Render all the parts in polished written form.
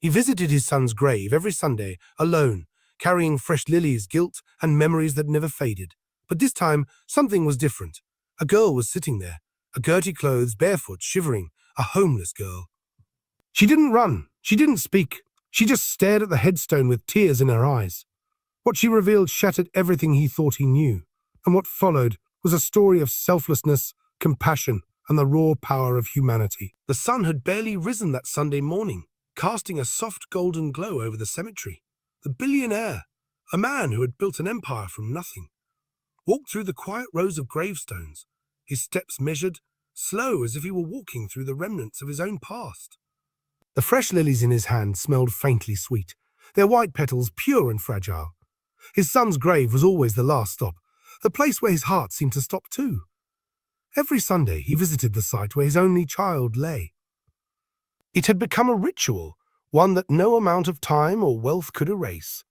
He visited his son's grave every Sunday, alone, carrying fresh lilies, guilt, and memories that never faded. But this time, something was different. A girl was sitting there, a dirty clothes, barefoot, shivering, a homeless girl. She didn't run, she didn't speak, she just stared at the headstone with tears in her eyes. What she revealed shattered everything he thought he knew, and what followed was a story of selflessness, compassion, and the raw power of humanity. The sun had barely risen that Sunday morning, casting a soft golden glow over the cemetery. The billionaire, a man who had built an empire from nothing, walked through the quiet rows of gravestones, his steps measured, slow as if he were walking through the remnants of his own past. The fresh lilies in his hand smelled faintly sweet, their white petals pure and fragile. His son's grave was always the last stop, the place where his heart seemed to stop too. Every Sunday he visited the site where his only child lay. It had become a ritual, one that no amount of time or wealth could erase.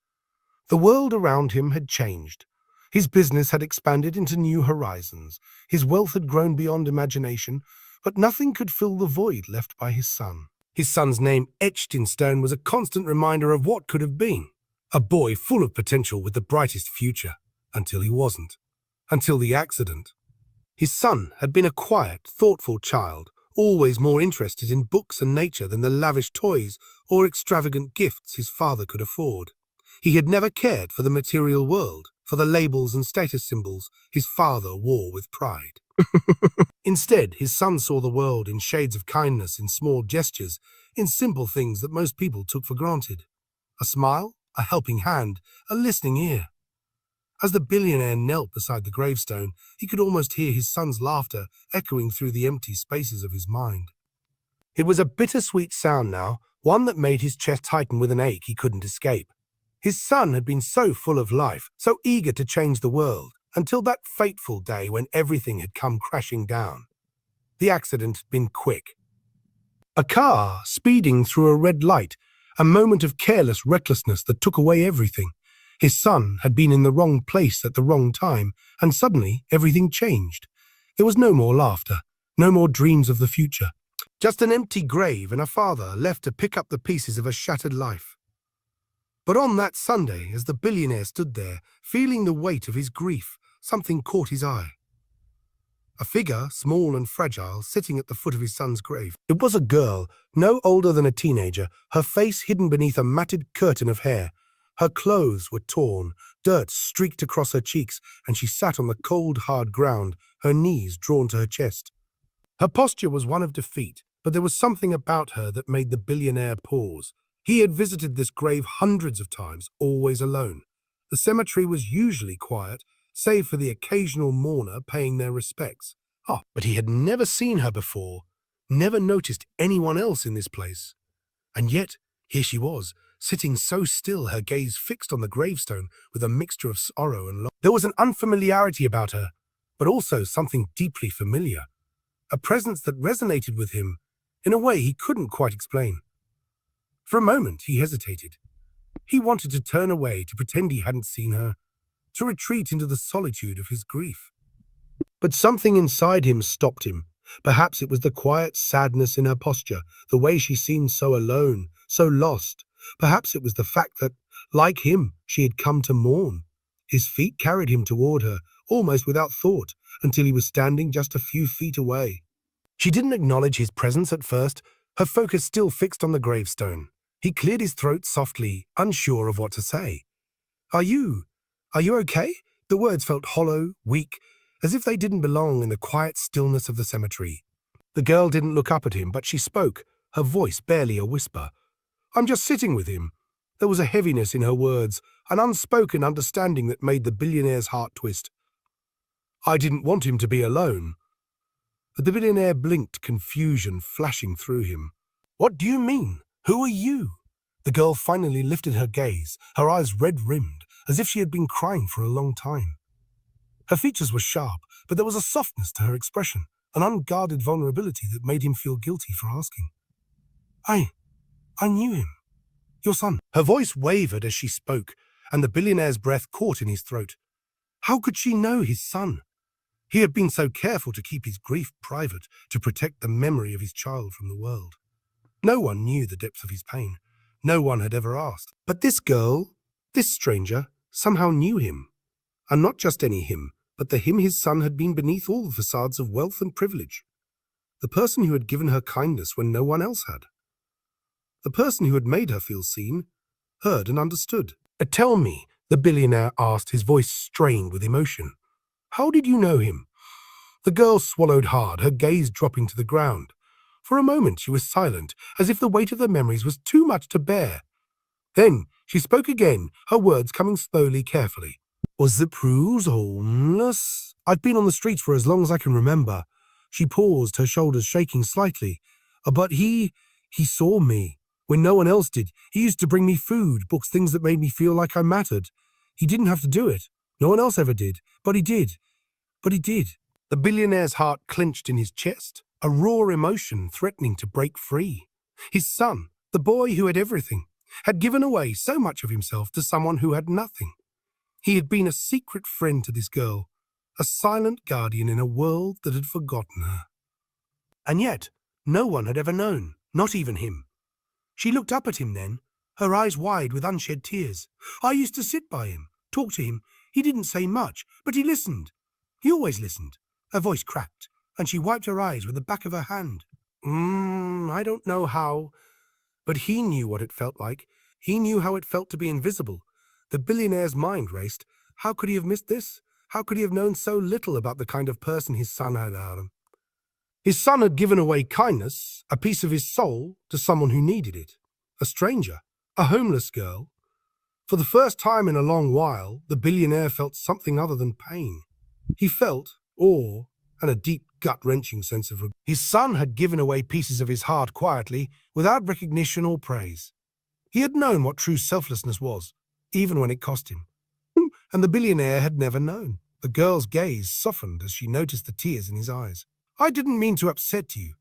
The world around him had changed. His business had expanded into new horizons. His wealth had grown beyond imagination, but nothing could fill the void left by his son. His son's name, etched in stone, was a constant reminder of what could have been. A boy full of potential with the brightest future, until he wasn't. Until the accident. His son had been a quiet, thoughtful child, always more interested in books and nature than the lavish toys or extravagant gifts his father could afford. He had never cared for the material world, for the labels and status symbols his father wore with pride. Instead, his son saw the world in shades of kindness, in small gestures, in simple things that most people took for granted. A smile, a helping hand, a listening ear. As the billionaire knelt beside the gravestone, he could almost hear his son's laughter echoing through the empty spaces of his mind. It was a bittersweet sound now, one that made his chest tighten with an ache he couldn't escape. His son had been so full of life, so eager to change the world, until that fateful day when everything had come crashing down. The accident had been quick. A car speeding through a red light, a moment of careless recklessness that took away everything. His son had been in the wrong place at the wrong time, and suddenly everything changed. There was no more laughter, no more dreams of the future. Just an empty grave and a father left to pick up the pieces of a shattered life. But on that Sunday, as the billionaire stood there, feeling the weight of his grief, something caught his eye. A figure, small and fragile, sitting at the foot of his son's grave. It was a girl, no older than a teenager, her face hidden beneath a matted curtain of hair. Her clothes were torn, dirt streaked across her cheeks, and she sat on the cold, hard ground, her knees drawn to her chest. Her posture was one of defeat, but there was something about her that made the billionaire pause. He had visited this grave hundreds of times, always alone. The cemetery was usually quiet, save for the occasional mourner paying their respects. But he had never seen her before, never noticed anyone else in this place. And yet, here she was, sitting so still, her gaze fixed on the gravestone with a mixture of sorrow and love. There was an unfamiliarity about her, but also something deeply familiar, a presence that resonated with him in a way he couldn't quite explain. For a moment, he hesitated. He wanted to turn away, to pretend he hadn't seen her, to retreat into the solitude of his grief. But something inside him stopped him. Perhaps it was the quiet sadness in her posture, the way she seemed so alone, so lost. Perhaps it was the fact that, like him, she had come to mourn. His feet carried him toward her, almost without thought, until he was standing just a few feet away. She didn't acknowledge his presence at first, her focus still fixed on the gravestone. He cleared his throat softly, unsure of what to say. Are you okay?" The words felt hollow, weak, as if they didn't belong in the quiet stillness of the cemetery. The girl didn't look up at him, but she spoke, her voice barely a whisper. "I'm just sitting with him." There was a heaviness in her words, an unspoken understanding that made the billionaire's heart twist. "I didn't want him to be alone." But the billionaire blinked, confusion flashing through him. "What do you mean? Who are you?" The girl finally lifted her gaze, her eyes red-rimmed, as if she had been crying for a long time. Her features were sharp, but there was a softness to her expression, an unguarded vulnerability that made him feel guilty for asking. I knew him. Your son." Her voice wavered as she spoke, and the billionaire's breath caught in his throat. How could she know his son? He had been so careful to keep his grief private, to protect the memory of his child from the world. No one knew the depth of his pain. No one had ever asked. But this girl, this stranger, somehow knew him. And not just any him, but the him his son had been beneath all the facades of wealth and privilege. The person who had given her kindness when no one else had. The person who had made her feel seen, heard and understood. Tell me, the billionaire asked, his voice strained with emotion. How did you know him? The girl swallowed hard, her gaze dropping to the ground. For a moment she was silent, as if the weight of the memories was too much to bear. Then she spoke again, her words coming slowly, carefully. Was the Prue's homeless? I've been on the streets for as long as I can remember. She paused, her shoulders shaking slightly. But he saw me. When no one else did, he used to bring me food, books, things that made me feel like I mattered. He didn't have to do it. No one else ever did. But he did. But he did. The billionaire's heart clenched in his chest, a raw emotion threatening to break free. His son, the boy who had everything, had given away so much of himself to someone who had nothing. He had been a secret friend to this girl, a silent guardian in a world that had forgotten her. And yet, no one had ever known, not even him. She looked up at him then, her eyes wide with unshed tears. I used to sit by him, talk to him. He didn't say much, but he listened. He always listened. Her voice cracked, and she wiped her eyes with the back of her hand. I don't know how, but he knew what it felt like. He knew how it felt to be invisible. The billionaire's mind raced. How could he have missed this? How could he have known so little about the kind of person his son had? His son had given away kindness, a piece of his soul, to someone who needed it. A stranger, a homeless girl. For the first time in a long while, the billionaire felt something other than pain. He felt awe and a deep, gut-wrenching sense of regret. His son had given away pieces of his heart quietly, without recognition or praise. He had known what true selflessness was, even when it cost him. And the billionaire had never known. The girl's gaze softened as she noticed the tears in his eyes. I didn't mean to upset you.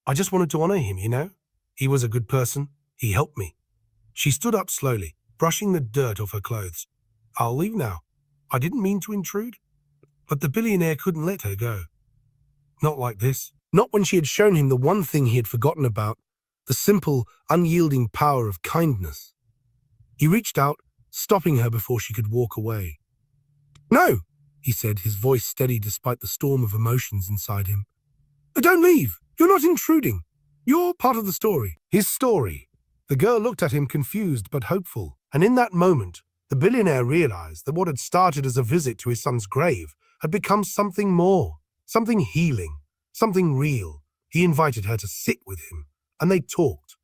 I just wanted to honor him, you know? He was a good person. He helped me. She stood up slowly, brushing the dirt off her clothes. I'll leave now. I didn't mean to intrude. But the billionaire couldn't let her go. Not like this. Not when she had shown him the one thing he had forgotten about, the simple, unyielding power of kindness. He reached out, stopping her before she could walk away. No, he said, his voice steady despite the storm of emotions inside him. Don't leave. You're not intruding. You're part of the story. His story. The girl looked at him confused but hopeful, and in that moment, the billionaire realized that what had started as a visit to his son's grave had become something more, something healing, something real. He invited her to sit with him, and they talked.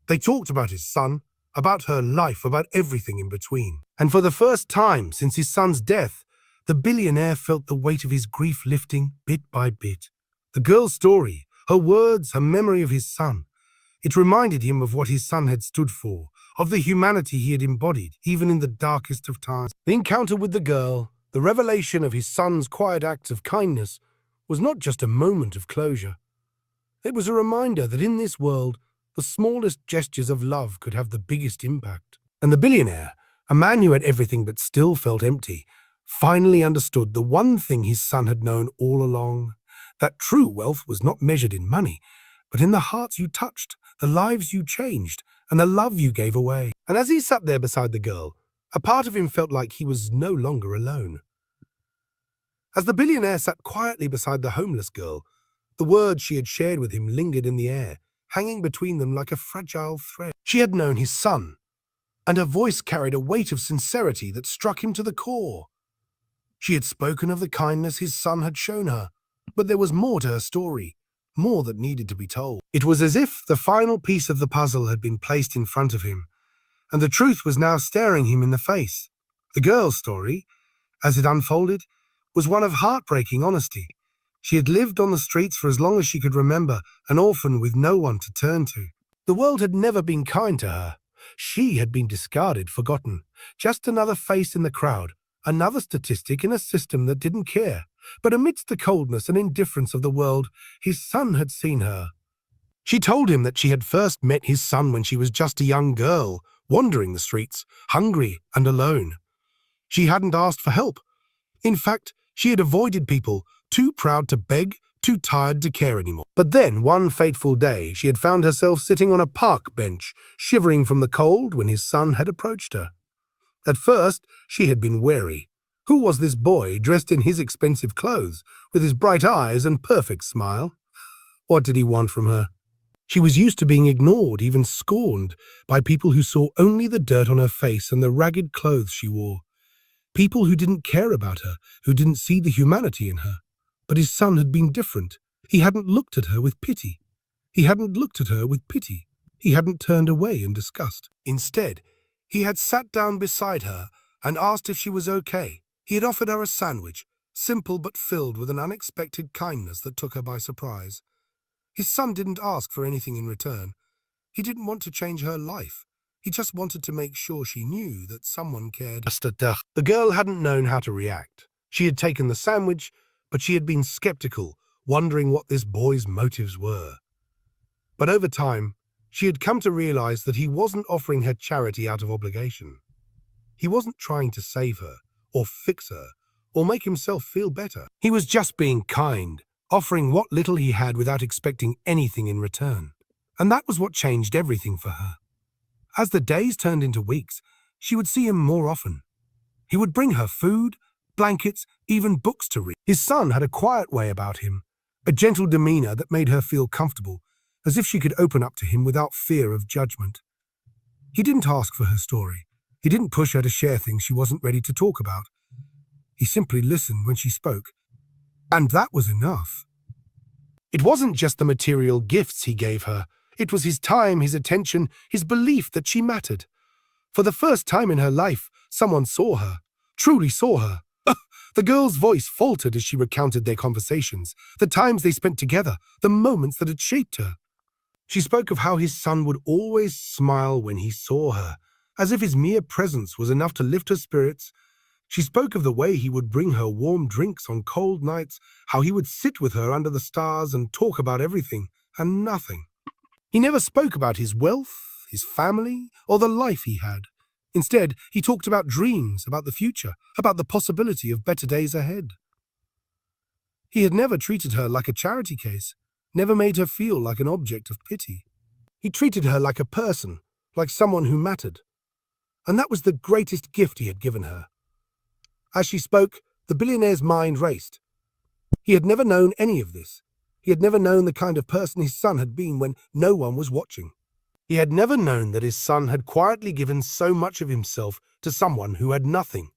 They talked about his son, about her life, about everything in between. And for the first time since his son's death, the billionaire felt the weight of his grief lifting bit by bit. The girl's story, her words, her memory of his son. It reminded him of what his son had stood for, of the humanity he had embodied, even in the darkest of times. The encounter with the girl, the revelation of his son's quiet acts of kindness, was not just a moment of closure. It was a reminder that in this world, the smallest gestures of love could have the biggest impact. And the billionaire, a man who had everything but still felt empty, finally understood the one thing his son had known all along, that true wealth was not measured in money, but in the hearts you touched, the lives you changed, and the love you gave away. And as he sat there beside the girl, a part of him felt like he was no longer alone. As the billionaire sat quietly beside the homeless girl, the words she had shared with him lingered in the air, hanging between them like a fragile thread. She had known his son, and her voice carried a weight of sincerity that struck him to the core. She had spoken of the kindness his son had shown her, but there was more to her story, more that needed to be told. It was as if the final piece of the puzzle had been placed in front of him, and the truth was now staring him in the face. The girl's story, as it unfolded, was one of heartbreaking honesty. She had lived on the streets for as long as she could remember, an orphan with no one to turn to. The world had never been kind to her. She had been discarded, forgotten, just another face in the crowd, another statistic in a system that didn't care. But amidst the coldness and indifference of the world, his son had seen her. She told him that she had first met his son when she was just a young girl, wandering the streets, hungry and alone. She hadn't asked for help. In fact, she had avoided people, too proud to beg, too tired to care anymore. But then, one fateful day, she had found herself sitting on a park bench, shivering from the cold when his son had approached her. At first, she had been wary. Who was this boy dressed in his expensive clothes, with his bright eyes and perfect smile? What did he want from her? She was used to being ignored, even scorned, by people who saw only the dirt on her face and the ragged clothes she wore. People who didn't care about her, who didn't see the humanity in her. But his son had been different. He hadn't looked at her with pity. He hadn't looked at her with pity. He hadn't turned away in disgust. Instead, he had sat down beside her and asked if she was okay. He had offered her a sandwich, simple but filled with an unexpected kindness that took her by surprise. His son didn't ask for anything in return. He didn't want to change her life. He just wanted to make sure she knew that someone cared. The girl hadn't known how to react. She had taken the sandwich, but she had been skeptical, wondering what this boy's motives were. But over time, she had come to realize that he wasn't offering her charity out of obligation. He wasn't trying to save her, or fix her, or make himself feel better. He was just being kind, offering what little he had without expecting anything in return. And that was what changed everything for her. As the days turned into weeks, she would see him more often. He would bring her food, blankets, even books to read. His son had a quiet way about him, a gentle demeanor that made her feel comfortable, as if she could open up to him without fear of judgment. He didn't ask for her story. He didn't push her to share things she wasn't ready to talk about. He simply listened when she spoke, and that was enough. It wasn't just the material gifts he gave her. It was his time, his attention, his belief that she mattered. For the first time in her life, someone saw her, truly saw her. The girl's voice faltered as she recounted their conversations, the times they spent together, the moments that had shaped her. She spoke of how his son would always smile when he saw her, as if his mere presence was enough to lift her spirits. She spoke of the way he would bring her warm drinks on cold nights, how he would sit with her under the stars and talk about everything and nothing. He never spoke about his wealth, his family, or the life he had. Instead, he talked about dreams, about the future, about the possibility of better days ahead. He had never treated her like a charity case, never made her feel like an object of pity. He treated her like a person, like someone who mattered. And that was the greatest gift he had given her. As she spoke, the billionaire's mind raced. He had never known any of this. He had never known the kind of person his son had been when no one was watching. He had never known that his son had quietly given so much of himself to someone who had nothing.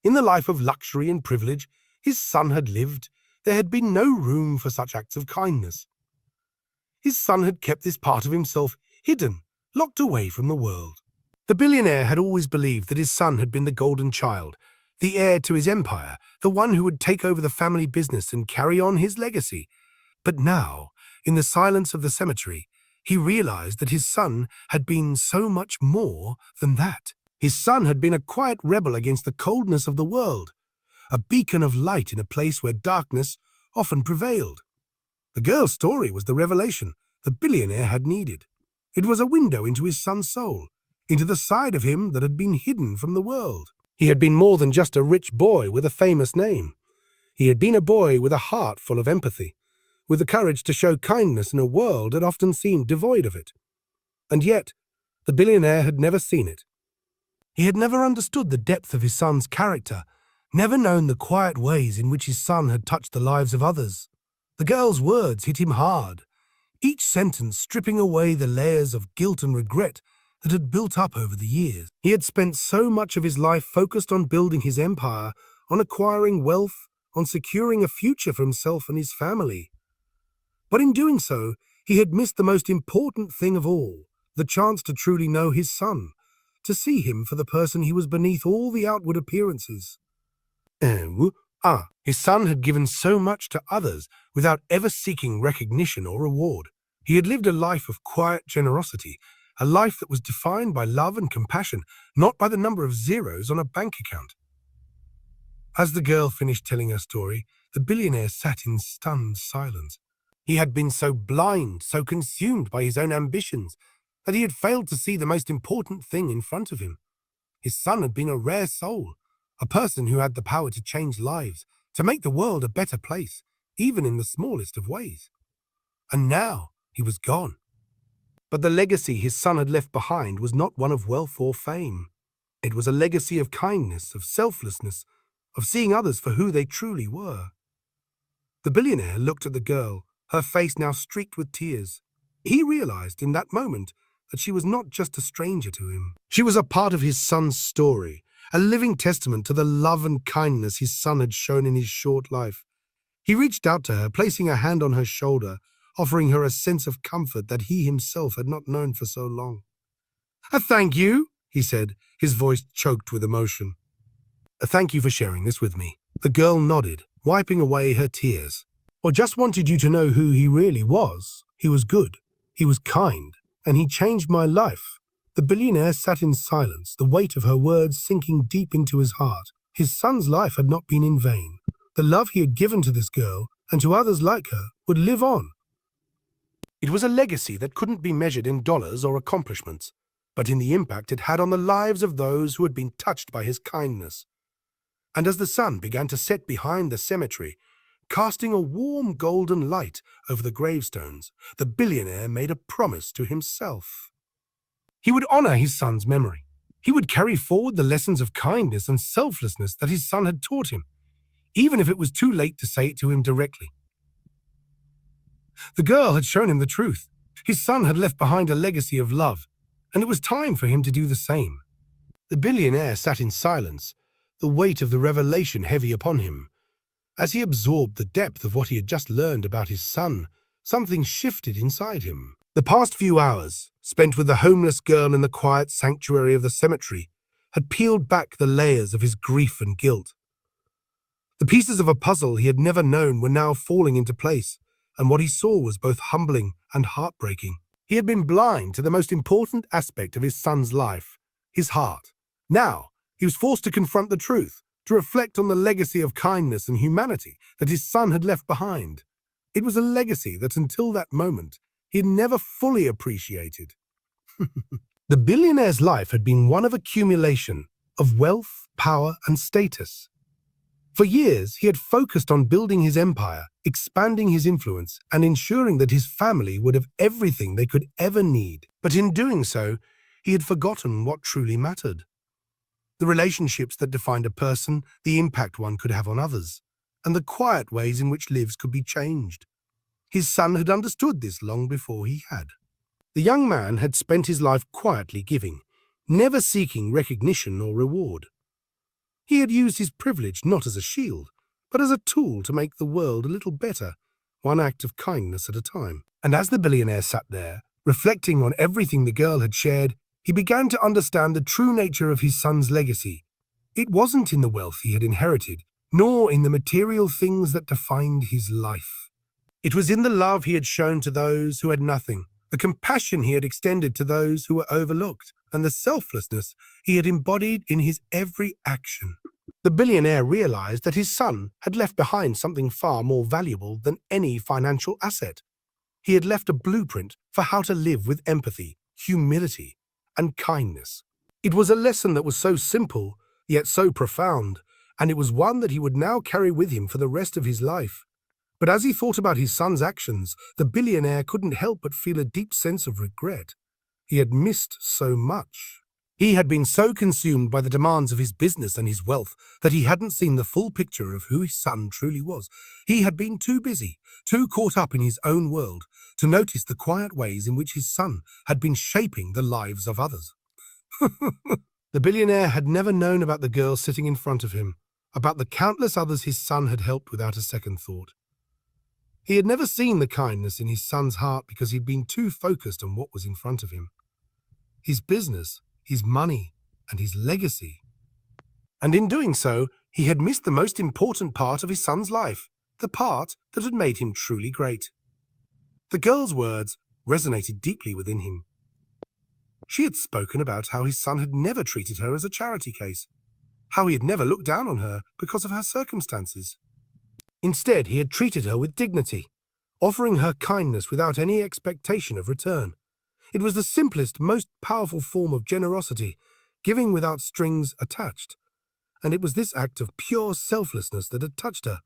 In the life of luxury and privilege his son had lived, there had been no room for such acts of kindness. His son had kept this part of himself hidden, locked away from the world. The billionaire had always believed that his son had been the golden child, the heir to his empire, the one who would take over the family business and carry on his legacy. But now, in the silence of the cemetery, he realized that his son had been so much more than that. His son had been a quiet rebel against the coldness of the world, a beacon of light in a place where darkness often prevailed. The girl's story was the revelation the billionaire had needed. It was a window into his son's soul, into the side of him that had been hidden from the world. He had been more than just a rich boy with a famous name. He had been a boy with a heart full of empathy, with the courage to show kindness in a world that often seemed devoid of it. And yet, the billionaire had never seen it. He had never understood the depth of his son's character, never known the quiet ways in which his son had touched the lives of others. The girl's words hit him hard, each sentence stripping away the layers of guilt and regret that had built up over the years. He had spent so much of his life focused on building his empire, on acquiring wealth, on securing a future for himself and his family. But in doing so, he had missed the most important thing of all, the chance to truly know his son, to see him for the person he was beneath all the outward appearances. His son had given so much to others without ever seeking recognition or reward. He had lived a life of quiet generosity, a life that was defined by love and compassion, not by the number of zeros on a bank account. As the girl finished telling her story, the billionaire sat in stunned silence. He had been so blind, so consumed by his own ambitions, that he had failed to see the most important thing in front of him. His son had been a rare soul, a person who had the power to change lives, to make the world a better place, even in the smallest of ways. And now he was gone. But the legacy his son had left behind was not one of wealth or fame. It was a legacy of kindness, of selflessness, of seeing others for who they truly were. The billionaire looked at the girl, her face now streaked with tears. He realized in that moment that she was not just a stranger to him. She was a part of his son's story, a living testament to the love and kindness his son had shown in his short life. He reached out to her, placing a hand on her shoulder, offering her a sense of comfort that he himself had not known for so long. Thank you," he said, his voice choked with emotion. Thank you for sharing this with me." The girl nodded, wiping away her tears. "I just wanted you to know who he really was. He was good, he was kind, and he changed my life." The billionaire sat in silence, the weight of her words sinking deep into his heart. His son's life had not been in vain. The love he had given to this girl, and to others like her, would live on. It was a legacy that couldn't be measured in dollars or accomplishments, but in the impact it had on the lives of those who had been touched by his kindness. And as the sun began to set behind the cemetery, casting a warm golden light over the gravestones, the billionaire made a promise to himself. He would honor his son's memory. He would carry forward the lessons of kindness and selflessness that his son had taught him, even if it was too late to say it to him directly. The girl had shown him the truth. His son had left behind a legacy of love, and it was time for him to do the same. The billionaire sat in silence, the weight of the revelation heavy upon him. As he absorbed the depth of what he had just learned about his son, something shifted inside him. The past few hours, spent with the homeless girl in the quiet sanctuary of the cemetery, had peeled back the layers of his grief and guilt. The pieces of a puzzle he had never known were now falling into place, and what he saw was both humbling and heartbreaking. He had been blind to the most important aspect of his son's life, his heart. Now, he was forced to confront the truth, to reflect on the legacy of kindness and humanity that his son had left behind. It was a legacy that until that moment he had never fully appreciated. The billionaire's life had been one of accumulation, of wealth, power, and status. For years, he had focused on building his empire, expanding his influence, and ensuring that his family would have everything they could ever need. But in doing so, he had forgotten what truly mattered. The relationships that defined a person, the impact one could have on others, and the quiet ways in which lives could be changed. His son had understood this long before he had. The young man had spent his life quietly giving, never seeking recognition or reward. He had used his privilege not as a shield, but as a tool to make the world a little better, one act of kindness at a time. And as the billionaire sat there, reflecting on everything the girl had shared, he began to understand the true nature of his son's legacy. It wasn't in the wealth he had inherited, nor in the material things that defined his life. It was in the love he had shown to those who had nothing, the compassion he had extended to those who were overlooked, and the selflessness he had embodied in his every action. The billionaire realized that his son had left behind something far more valuable than any financial asset. He had left a blueprint for how to live with empathy, humility, and kindness. It was a lesson that was so simple, yet so profound, and it was one that he would now carry with him for the rest of his life. But as he thought about his son's actions, the billionaire couldn't help but feel a deep sense of regret. He had missed so much. He had been so consumed by the demands of his business and his wealth that he hadn't seen the full picture of who his son truly was. He had been too busy, too caught up in his own world, to notice the quiet ways in which his son had been shaping the lives of others. The billionaire had never known about the girl sitting in front of him, about the countless others his son had helped without a second thought. He had never seen the kindness in his son's heart because he'd been too focused on what was in front of him. His business, his money, and his legacy. And in doing so, he had missed the most important part of his son's life, the part that had made him truly great. The girl's words resonated deeply within him. She had spoken about how his son had never treated her as a charity case, how he had never looked down on her because of her circumstances. Instead, he had treated her with dignity, offering her kindness without any expectation of return. It was the simplest, most powerful form of generosity, giving without strings attached. And it was this act of pure selflessness that had touched her,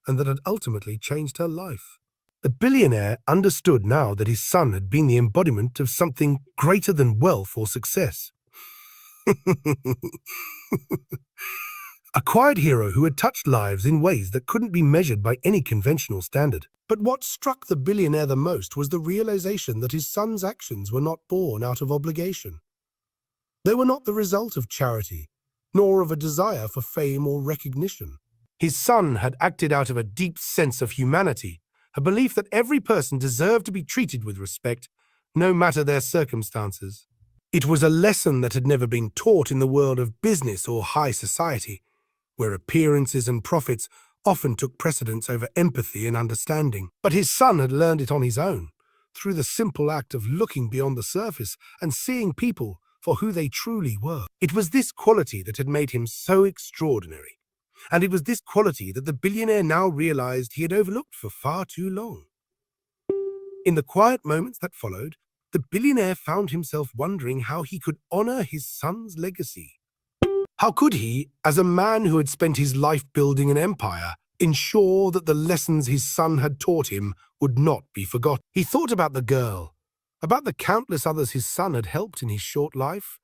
and that had ultimately changed her life. The billionaire understood now that his son had been the embodiment of something greater than wealth or success. A quiet hero who had touched lives in ways that couldn't be measured by any conventional standard. But what struck the billionaire the most was the realization that his son's actions were not born out of obligation. They were not the result of charity, nor of a desire for fame or recognition. His son had acted out of a deep sense of humanity, a belief that every person deserved to be treated with respect, no matter their circumstances. It was a lesson that had never been taught in the world of business or high society, where appearances and profits often took precedence over empathy and understanding. But his son had learned it on his own, through the simple act of looking beyond the surface and seeing people for who they truly were. It was this quality that had made him so extraordinary, and it was this quality that the billionaire now realized he had overlooked for far too long. In the quiet moments that followed, the billionaire found himself wondering how he could honor his son's legacy. How could he, as a man who had spent his life building an empire, ensure that the lessons his son had taught him would not be forgotten? He thought about the girl, about the countless others his son had helped in his short life,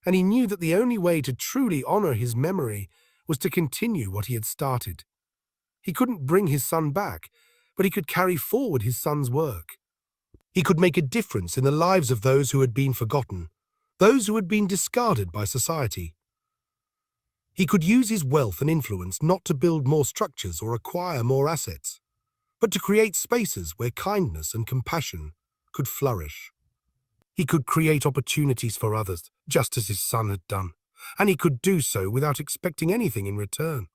and he knew that the only way to truly honor his memory was to continue what he had started. He couldn't bring his son back, but he could carry forward his son's work. He could make a difference in the lives of those who had been forgotten, those who had been discarded by society. He could use his wealth and influence not to build more structures or acquire more assets, but to create spaces where kindness and compassion could flourish. He could create opportunities for others, just as his son had done, and he could do so without expecting anything in return.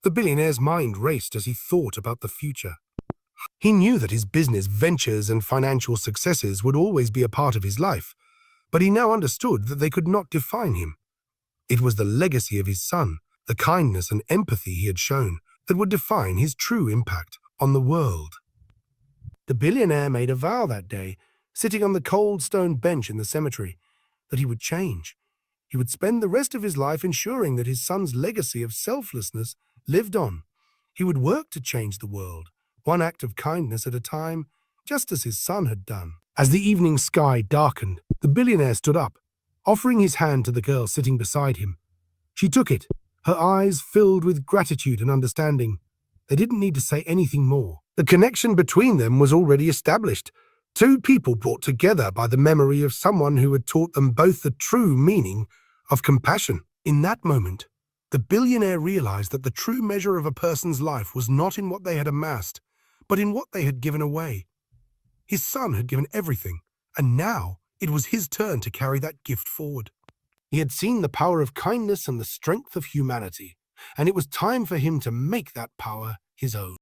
The billionaire's mind raced as he thought about the future. He knew that his business ventures and financial successes would always be a part of his life, but he now understood that they could not define him. It was the legacy of his son, the kindness and empathy he had shown, that would define his true impact on the world. The billionaire made a vow that day, sitting on the cold stone bench in the cemetery, that he would change. He would spend the rest of his life ensuring that his son's legacy of selflessness lived on. He would work to change the world, one act of kindness at a time, just as his son had done. As the evening sky darkened, the billionaire stood up, offering his hand to the girl sitting beside him. She took it, her eyes filled with gratitude and understanding. They didn't need to say anything more. The connection between them was already established. Two people brought together by the memory of someone who had taught them both the true meaning of compassion. In that moment, the billionaire realized that the true measure of a person's life was not in what they had amassed, but in what they had given away. His son had given everything, and now it was his turn to carry that gift forward. He had seen the power of kindness and the strength of humanity, and it was time for him to make that power his own.